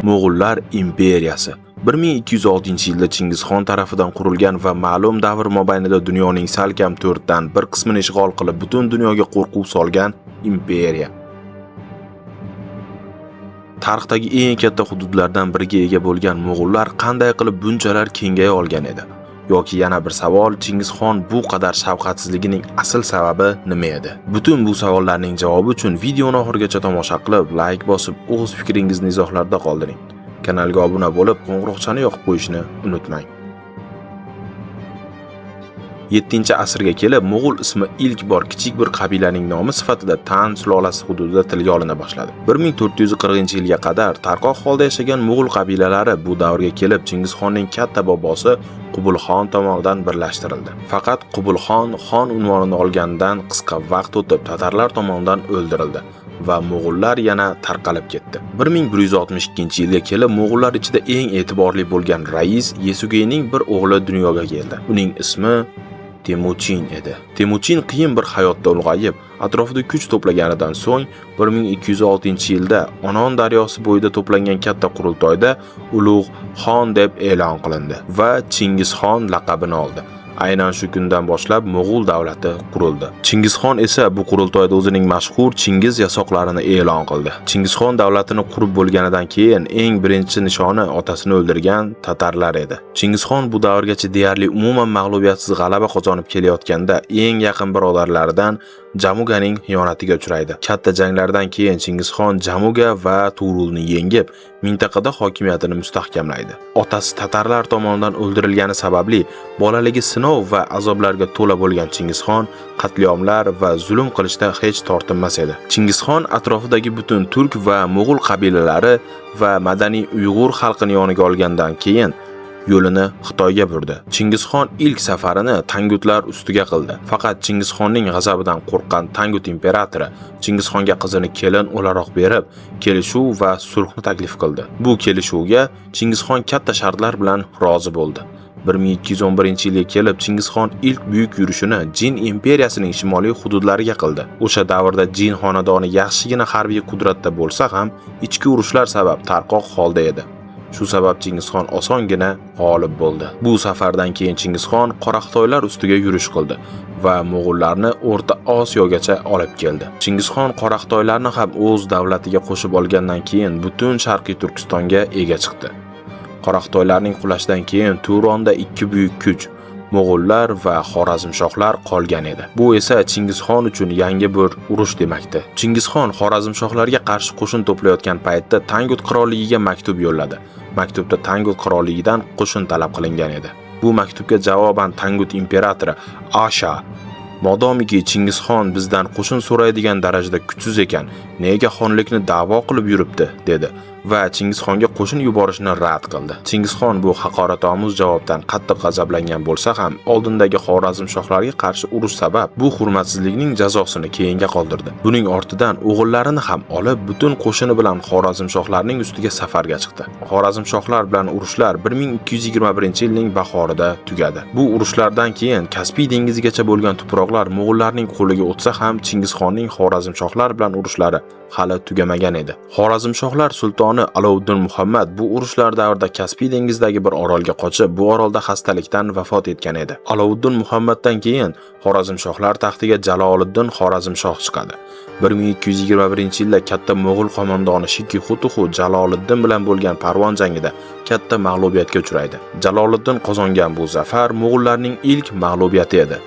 Mo'g'ullar imperiyasi 1206-yilda Chingizxon tarafidan qurilgan va ma'lum davr mobaynida dunyoning salkam 4dan 1 qismini ishg'ol qilib, butun dunyoga qo'rquv solgan imperiya. Tarixdagi eng katta hududlardan biriga ega bo'lgan Mo'g'ullar qanday qilib bunchalar kengaya olgan edi? Yoki yana bir savol, Chingizxon bu qadar shafqatsizligining asl sababi nima edi? Butun bu savollarning javobi uchun videoni oxirigacha tomosha qilib, like bosib, o'z fikringizni izohlarda qoldiring. Kanalga obuna bo'lib, qo'ng'iroqchani yoqib qo'yishni unutmang. 7-asrga kelib, Mo'g'ul ismi ilk bor kichik bir qabilaning nomi sifatida Tan sulolasi hududida tilga olina boshladi. 1440-yilga qadar tarqoq holda yashagan Mo'g'ul qabilalari bu davrga kelib, Chingizxonning katta bobosi Qubulxon tomonidan birlashtirildi. Faqat Qubulxon xon unvonini olganidan qisqa vaqt o'tib tatarlar tomonidan o'ldirildi va Mo'g'ullar yana tarqalib ketdi. 1162-yilga kelib Mo'g'ullar ichida eng e'tiborli bo'lgan rais Yesugeyning bir o'g'li dunyoga keldi. Uning ismi Temuchin edi. Temuchin qiyin bir hayotda ulg'ayib, atrofida kuch to'plaganidan so'ng 1206-yilda Onon daryosi bo'yida to'plangan katta qurultoyda ulug' xon deb e'lon qilindi va Chingizxon laqabini oldi. Aynan shu kundan boshlab Mo'g'ul davlati qurildi. Chingizxon esa bu qurultoyda o'zining mashhur Chingiz yasoqlarini e'lon qildi. Chingizxon davlatini qurib bo'lganidan keyin eng birinchi nishoni otasini o'ldirgan tatarlar edi. Chingizxon bu davrgacha deyarli umuman mag'lubiyatsiz g'alaba qozonib kelayotganda eng yaqin birodarlaridan Jamuganing xiyonatiga uchraydi. Katta janglardan keyin Chingizxon Jamuga va Turulni yengib, mintaqada hokimiyatini mustahkamlaydi. Otasi tatarlar tomonidan o'ldirilgani sababli bolaligi sinov va azoblarga to'la bo'lgan Chingizxon qatliamlar va zulm qilishda hech tortinmas edi. Chingizxon atrofidagi butun turk va mo'g'ul qabilalari va madaniy Uyg'ur xalqini yoniga olgandan keyin yo'lini Xitoyga burdi. Chingizxon ilk safarini tangutlar ustiga qildi. Faqat Chingizxonning g'azabidan qo'rqqan Tangut imperatori Chingizxonga qizini kelin o'laroq berib, kelishuv va sulhni taklif qildi. Bu kelishuvga Chingizxon katta shartlar bilan rozi bo'ldi. 1211-yilga kelib Chingizxon ilk buyuk yurishini Jin imperiyasining shimoliy hududlariga qildi. O'sha davrda Jin xonadoni yaxshigina harbiy qudratda bo'lsa ham, ichki urushlar sabab tarqoq holda edi. Shu sabab Chingizxon osongina g'olib bo'ldi. Bu safardan keyin Chingizxon Qoraqtoylar ustiga yurish qildi va Mo'g'ullarni O'rta Osiyogacha olib keldi. Chingizxon Qoraqtoylarni ham o'z davlatiga qo'shib olgandan keyin butun Sharqiy Turkistonga ega chiqdi. Qoraqtoylarning qulashidan keyin Turonda ikki buyuk kuch Mo'g'ullar va Xorazmshohlar qolgan edi. Bu esa Chingizxon uchun yangi bir urush demakdi. Chingizxon Xorazmshohlarga qarshi qo'shin to'playotgan paytda Tangut qirolligiga maktub yo'lladi. Maktubda Tangut qirolligidan qo'shin talab qilingan edi. Bu maktubga javoban Tangut imperatori Asha modomiki Chingizxon bizdan qo'shin so'raydigan darajada kuchsiz ekan, nega xonlikni da'vo qilib yuribdi, dedi va Chingizxonga qo'shin yuborishni rad qildi. Chingizxon bu haqoratomuz javobdan qattiq g'azablangan bo'lsa ham, oldindagi Xorazmshohlarga qarshi urush sabab bu hurmatsizlikning jazosini keyinga qoldirdi. Buning ortidan o'g'illarini ham olib, butun qo'shini bilan Xorazmshohlarning ustiga safarga chiqdi. Xorazmshohlar bilan urushlar 1221-yilning bahorida tugadi. Bu urushlardan keyin Kaspiy dengizigacha bo'lgan tuproqlar Mo'g'ullarning qo'liga o'tsa ham, Chingizxonning Xorazmshohlar bilan urushlari hali tugamagan edi. Xorazmshohlar sultoni Alovuddin Muhammad bu urushlar davrida Kaspiy dengizidagi bir orolga qochib, bu orolda xastalikdan vafot etgan edi. Alovuddin Muhammaddan keyin Xorazmshohlar taxtiga Jaloliddin Xorazmshoh chiqadi. 1221-yilda katta Mo'g'ul qo'mondoni Shiki Xutuxu Jaloliddin bilan bo'lgan Parvon jangida katta mag'lubiyatga uchraydi. Jaloliddin qozongan bu zafar Mo'g'ullarning ilk mag'lubiyati edi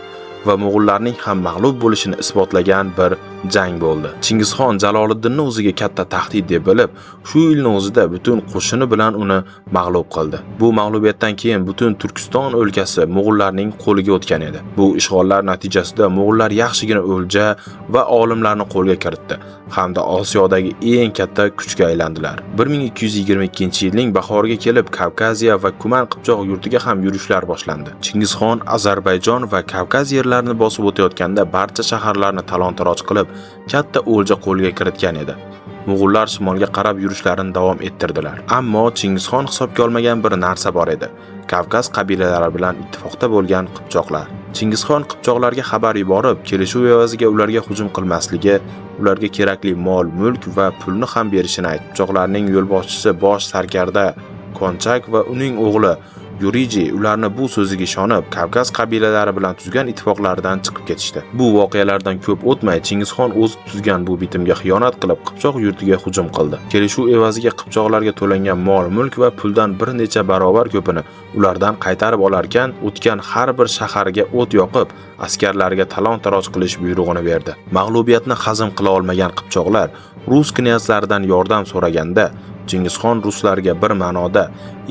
va Mo'g'ullarning ham mag'lub bo'lishini isbotlagan bir jang bo'ldi. Chingizxon Jaloliddinni o'ziga katta tahdid deb bilib, shu yilning o'zida butun qo'shini bilan uni mag'lub qildi. Bu mag'lubiyatdan keyin butun Turkiston o'lkasi Mo'g'ullarning qo'liga o'tgan edi. Bu ishg'ollar natijasida Mo'g'ullar yaxshigina o'lja va olimlarni qo'lga kiritdi hamda Osiyodagi eng katta kuchga aylandilar. 1222-yilning bahoriga kelib Kavkaziya va Kuman Qipchoq yurtiga ham yurishlar boshlandi. Chingizxon Ozarbayjon va Kavkaz yerlarini bosib o'tayotganda barcha shaharlarni talon-taroj qilib, katta o'lja qo'lga kiritgan edi. Mo'g'ullar shimolga qarab yurishlarini davom ettirdilar. Ammo Chingizxon hisobga olmagan bir narsa bor edi. Kavkaz qabilalari bilan ittifoqda bo'lgan Qipchoqlar. Chingizxon Qipchoqlarga xabar yuborib, kelishuv evaziga ularga hujum qilmasligi, ularga kerakli mol, mulk va pulni ham berishini aytdi. Qipchoqlarning yo'lboshchisi bosh sarkarda Konchak va uning o'g'li Yuriji ularni bu so'ziga ishonib, Kavkaz qabilalari bilan tuzgan ittifoqlaridan chiqib ketishdi. Bu voqealardan ko'p o'tmay Chingizxon o'zi tuzgan bu bitimga xiyonat qilib, Qipchoq yurtiga hujum qildi. Kelishuv evaziga Qipchoqlarga to'langan mol, mulk va puldan bir necha barobar ko'pini ulardan qaytarib olarkan, o'tgan har bir shaharga o't yoqib, askarlariga talon-taroj qilish buyrug'ini berdi. Mag'lubiyatni hazm qila olmagan Qipchoqlar rus knyazlaridan yordam so'raganda, Chingizxon ruslarga bir ma'noda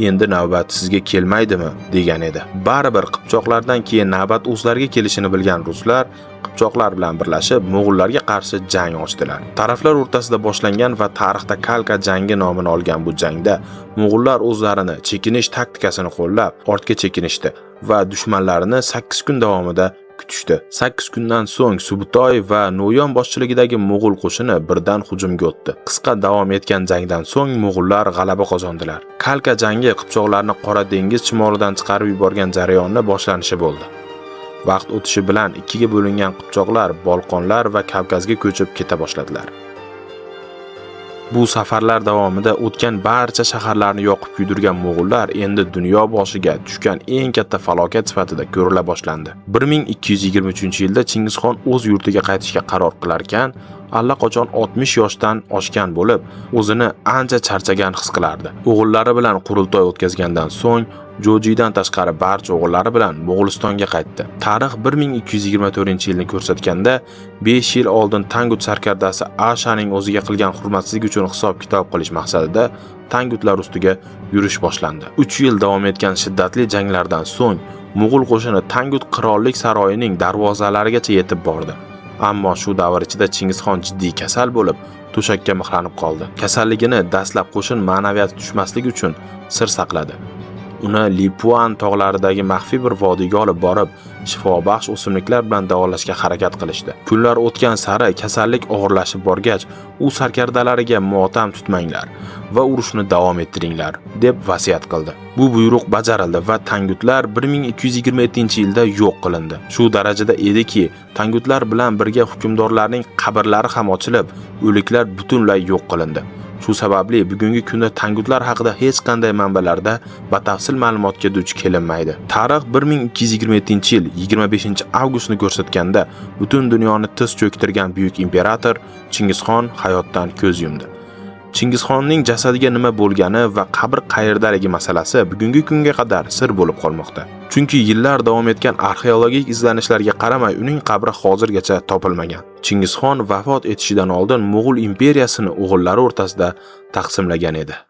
endi navbat sizga kelmaydimi degan edi. Baribir Qipchoqlardan keyin navbat o'zlariga kelishini bilgan ruslar Qipchoqlar bilan birlashib Mo'g'ullarga qarshi jang ochdilar. Taraflar o'rtasida boshlangan va tarixda Kalka jangi nomini olgan bu jangda Mo'g'ullar o'zlarini chekinish taktikasini qo'llab, ortga chekinishdi va dushmanlarini 8 kun davomida kutishdi. 8 kundan so'ng Subutoy va No'yon boshchiligidagi Mo'g'ul qo'shini birdan hujumga o'tdi. Qisqa davom etgan jangdan so'ng Mo'g'ullar g'alaba qozondilar. Kalka jangi Qipchoqlarni Qora dengiz chimolidan chiqarib yuborgan jarayonni boshlanishi bo'ldi. Vaqt o'tishi bilan ikkiga bo'lingan Qipchoqlar Bolqonlar va Kavkazga ko'chib keta boshladilar. Bu safarlar davomida o'tgan barcha shaharlarni yoqib kuydirgan Mo'g'ullar endi dunyo boshiga tushgan eng katta falokat sifatida ko'rila boshlandi. 1223-yilda Chingizxon o'z yurtiga qaytishga qaror qilar ekan, allaqachon 60 yoshdan oshgan bo'lib, o'zini ancha charchagan his qilardi. O'g'illari bilan qurultoy o'tkazgandan so'ng Jojidan tashqari barcha o'g'illari bilan Mo'g'ulistonga qaytdi. Tarix 1224-yilni ko'rsatganda, 5 yil oldin Tangut sarkardasi Ashaning o'ziga qilgan hurmatsizlik uchun hisob-kitob qilish maqsadida Tangutlar ustiga yurish boshlandi. 3 yil davom etgan shiddatli janglardan so'ng Mo'g'ul qo'shini Tangut qirollik saroyining darvozalarigacha yetib bordi. Ammo shu davr ichida Chingizxon jiddiy kasal bo'lib, to'shakka mixlanib qoldi. Kasalligini dastlab qo'shin ma'naviyati tushmasligi uchun sir saqladi. Uni Lipuan tog'laridagi maxfiy bir vodiyga olib borib, shifobaxsh o'simliklar bilan davolashga harakat qilishdi. Kunlar o'tgan sari kasallik og'irlashib borgach, u sarkardalariga motam tutmanglar va urushni davom ettiringlar deb vasiyat qildi. Bu buyruq bajarildi va Tangutlar 1227-yilda yo'q qilindi. Shu darajada ediki, Tangutlar bilan birga hukmdorlarning qabrlari ham ochilib, o'liklar butunlay yo'q qilindi. Shu sababli bugungi kunda Tangutlar haqida hech qanday manbalarda batafsil ma'lumotga duch kelinmaydi. Tarix 1227-yil 25-avgustni ko'rsatganda butun dunyoni tiz cho'ktirgan buyuk imperator Chingizxon hayotdan ko'z yumdi. Chingizxonning jasadiga nima bo'lgani va qabr qayerdaligi masalasi bugungi kunga qadar sir bo'lib qolmoqda. Chunki yillar davom etgan arxeologik izlanishlarga qaramay uning qabri hozirgacha topilmagan. Chingizxon vafot etishidan oldin Mo'g'ul imperiyasini o'g'illari o'rtasida taqsimlagan edi.